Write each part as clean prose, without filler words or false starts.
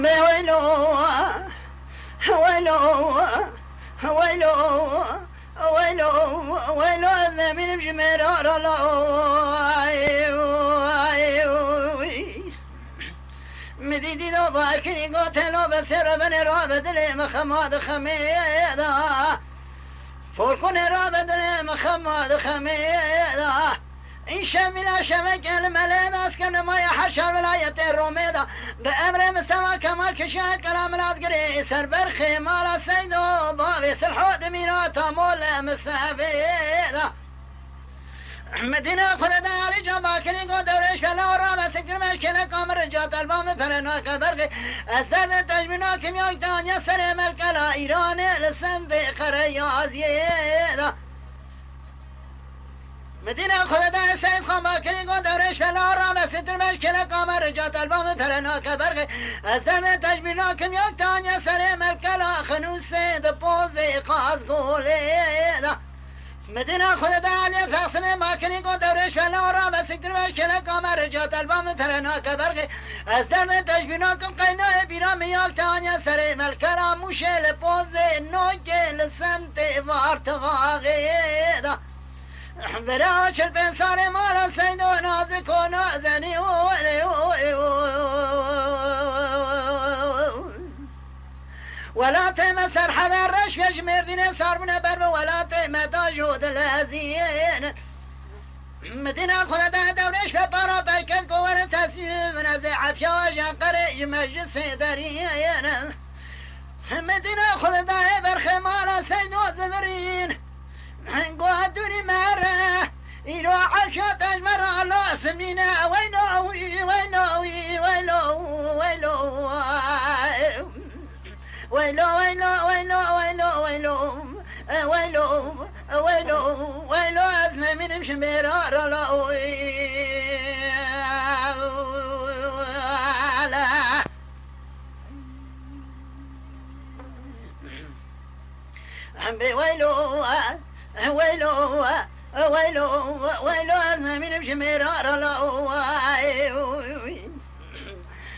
ويلو ويلو ويلو ويلو ويلو من بجمرار مديدي دو باكني قوتلو بسر بني رابد لي مخماد خميدا فوركون رابد لي مخماد خميدا این شمیل شمک الملید است که نمای حرشا ولایت رومیدا به امر مستوى کمال کشید کرام رادگری سر برخی مالا سیدو باوی سلحود میرا تامول مستفیدا مدینه خود دالی جا باکنی گو دورش فلا و رابع سکر مشکل کامر جا تلبام پرنا که برخی از درد تجمینا کمیاک دانیا سر ملکلا ایران لسند قریازیدا مدینه خود ده سید خان باکری گو دورش فلا را و ستر مشکل کامر رجات البام پرنا که برق از درد تجمینا کمیاک تانیا سر ملکلا خنوس ده پوز قاز گوله مدینه خود ده علی فخصن باکری گو دورش فلا را و ستر مشکل کامر رجات البام پرنا که برق از درد تجمینا کم قینا بیرا میاک تانیا سر ملکلا موشل پوز نوگل سمت وارتغاغه براش البنصار مارا سيدو نازك ونازني ولا تمسر حدا الرش يجمر دين صار من برب ولا تمتاجود الهزين مدينة خلدا دورش ببارا بيكت قوار تسيب نزي عفشا جنقر مجلس دريين مدينة خلدا برخ مارا سيدو زمرين قادوني مرة إلو عشات أجمر على سمينا ويلو ويلو ويلو ويلو ويلو ويلو ويلو ويلو ويلو ويلو ويلو ويلو أزنا من مشميرار لا ويلو ويلو ويلو ويلو أنا من بشميرار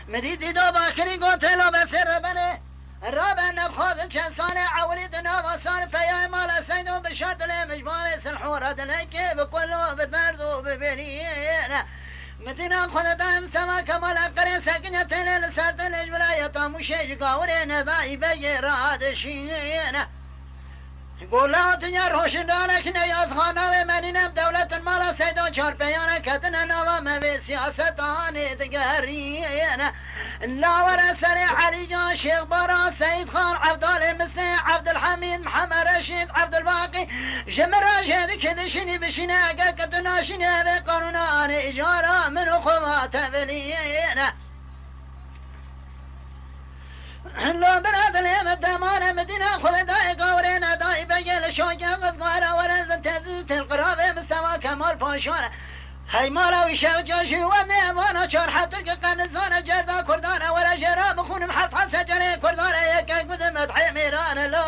مديدي دو باكري قوتلو بسر بني الرابع نبخوض شنصاني عوريد نوصان فيا مالا سيدو بشرط لي مجموعي سلحورة دليكي بكله بدردو ببنيين مدينة خود دائم سما كمال قرين ساكنة تنين لسرد الجبراية طاموشي قاورين ذاي بيراد شين قولا دنیا روشندانه که نیاز خانه منینم دولت مالا سیدان چار پیانه کتن نوام و سیاستان دگرین لاور سر علی جان شیخ بارا سید خان عبدال مسیح عبدالحمید محمد رشید عبدالباقی جمع راشد کدشنی بشینه اگه کتناشینه به قانونان اجاره من خوات ولین لو براد لهم بدمانه مدينة خلد داي قورين داي بيل شوقي قصقارة ورزن تزيت القرابة مستوى كمال باشانة هاي مالا وشاو جاشي ودني امانا شار حترك قنزانة جردا كردانة ورا جرا بخون محط حد سجري كردانة يكاك بدم مدحي ميران لو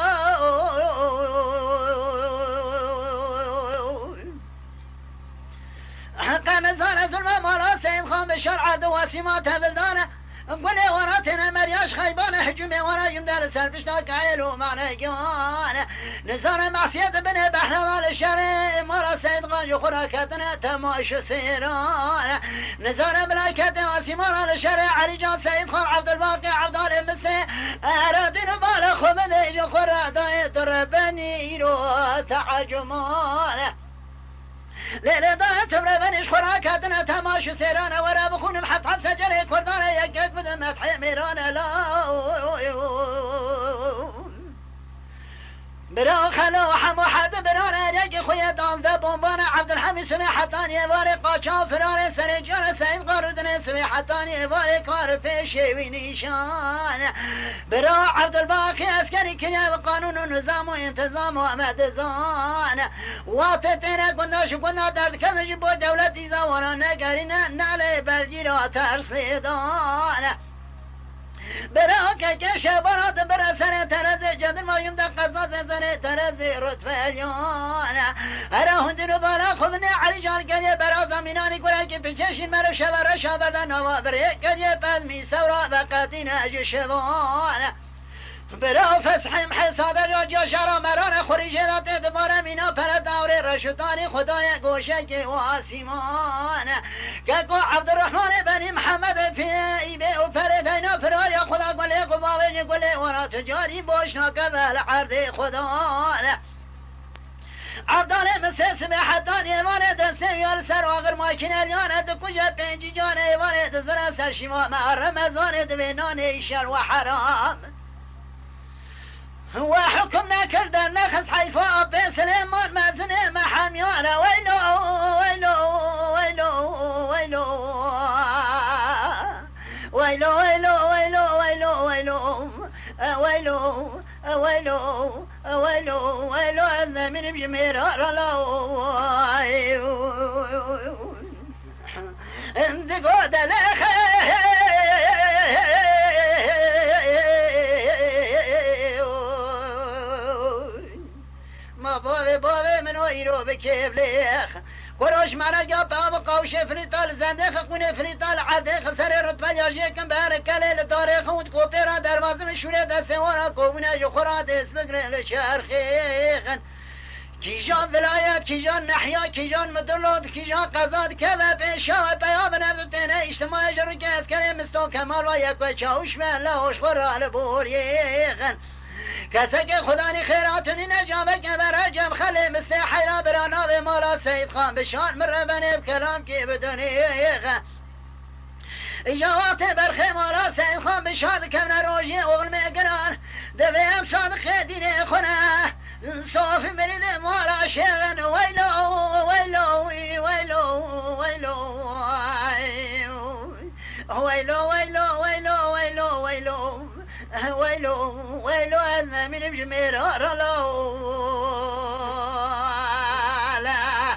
قنزانة ظلمة مالا سيد خان بشرع دواسيماتها بلدانة قولي وراتنا مرياش خيبانة حجومي ورا يمدار سربشنا كعيلو معنا جوانا نزار معصية بني بحر الشرع مرا سيد غانجو خراكتنا تماش سيرانا نزار ملاكة واسي مرا الشرع عريجان سيد خان عبد الباقي عبدال المسي أرادين بالا خمد ايجو خرا داي دربني رو تعجمانا لرضا تمر بنش خراكاتنا تماش سيرانا ورا بخون محط حب سجري كردانا يقاك بدم مدحي ميرانا لا برا خلو حمو حد برانا ريقي خويا دالدا بومبانا عبد الحميد سمي حتاني واري قاچا فراري سرجان سيد قاردن سمي حتاني واري كار فيشي ونيشان برا عبد الباقي عسكري كنيا وقانون ونظام وانتظام وامد زان واتتنا قنداش قنداش درد كمج بو دولتي زوانا نقرنا نالي برجيرا ترسيدان برا که شبانات برا سر ترز جدر مایم دا قصاص سر ترز رتبه الیان اره هندنو بالا خوبنه علی جان گلیه برا زمینانی گره که پیچشین مرو شبره شبردن نوا بره گلیه پس می سورا وقتی نجو شبان برا فسحیم حسادر یا جاشارا مران خوری جدات دوباره مینا پر دور رشدانی خدای گوشه که و آسیمان که گو عبدالرحمن بنی محمد پیبه و پر دینا پرار یا خدا گله قباوه گله ورا تجاری باشنا قبل عرض خدا عبدال مسیس به حدان ایوان دسته یار سر و آغر ماکین الیان دکوجه پنجی جان ایوان دزبرا سر شما رمضان دوینان ایشر و حرام وحكم نكردر نخس حيفاء بين سليمان مازن محاميان ويلو ويلو ويلو ويلو ويلو ويلو ويلو ويلو ويلو ويلو ويلو ويلو ويلو أنا من بجمير رلو انت قد بابه منو ایرو بکبلیخ کروش مرا یا باب قوش فریتال زنده خونه فریتال عرده خسر رتبه یاجی کم بر کلیل تاریخ اون کوپیرا دروازه مشوره دستوارا کوونه جو خورا دست بگرن لشرخیخن کیجان ولایت کیجان محیا کیجان مدلود کیجان قضاد که و پیشا و پیام نفت تنه اجتماع جرو که از کریم استو کمال و یک و چاوش من لهوش خورا لبوریخن کسی که خدا نی خیراتونی نجامه که برای جم خلی مثل حیرا برانا به مالا سید خان بشان مربنه بکلام که بدونی جوات برخی مالا سید خان بشان کم نروژی اغل میگران دویم صادق دینه خونه صافی برید مالا شیغن ویلو ویلو ویلو ویلو ویلو ویلو ویلو ویلو ویلو ويلو ويلو أنا من بجمير رلو لا